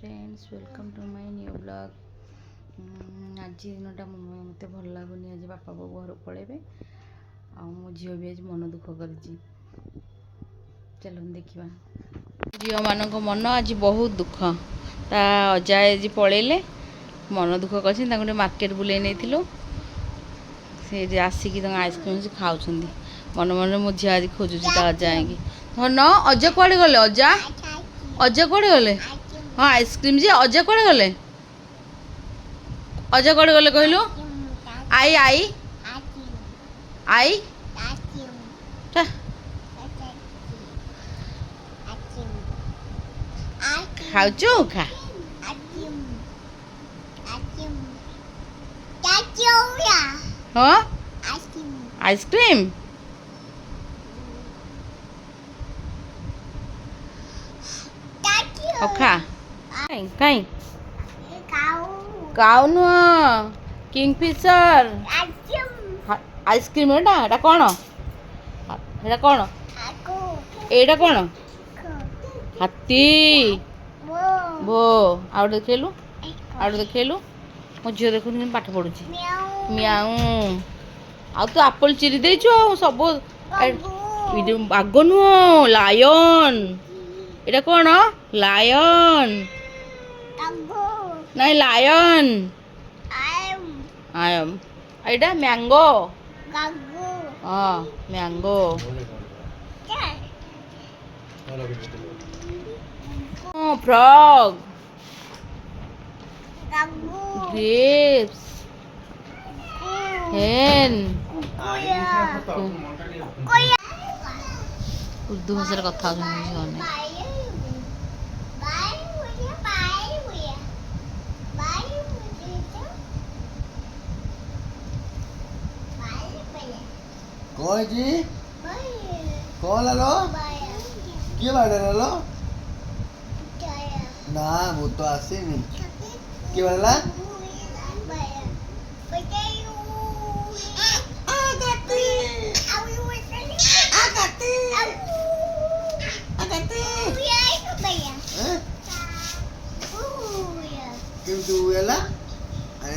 Friends welcome to my new blog. आज दिनटा मत भल लगुनि। आज बापा बो घर पलैबे मो झील भी आज मन दुख कर। चलो देखा झील मान मन आज बहुत दुख। ता अजा आज पलैले मन दुख कर मार्केट बुले नहीं से आसिक आइसक्रीम खाऊँ। मन मन मो झी आज खोजुची अजा न अजा कड़े गले अजा अजा कड़े गले। हाँ आइसक्रीम जी अजा कड़े गले अजा कड़े गले कहलु आई आई आई खाऊ खा हाँ आइसक्रीम खा कहीं काउ नुह किंगफिशर आइसक्रीम एटा कौन एटा कौन एटा कौन हाथी बो आउ देखलु मो झील देख पाठ पढ़ुची मियाऊ आ तो आप्पल चिरी देचु सब बाघ नुह लायन एटा कौन लायन नहीं lion I am Etah mango हाँ मैंगो फ्रॉग ग्रेप्स हेन उर्दू भाषा कथा कौन जी कौन लो किए बाड़े लो ना वो तो आसे नहीं किए बाड़ेला किम तू उयला अरे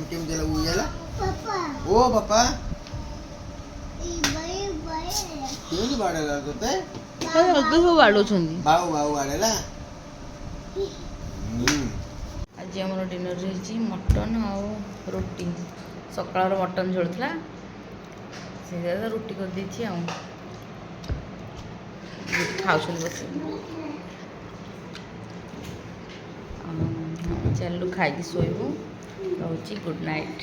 किम जला उयला ओ पापा क्यों बाड़ेला तोते अगे सब बाड़ुछंदी बाऊ बाऊ बाड़ेला आज आम डिनर रही मटन आउ रोटी सकाल मटन झोल था से रुटी कर दी खाऊ बस चलू खाई शोबू रोची गुड नाइट।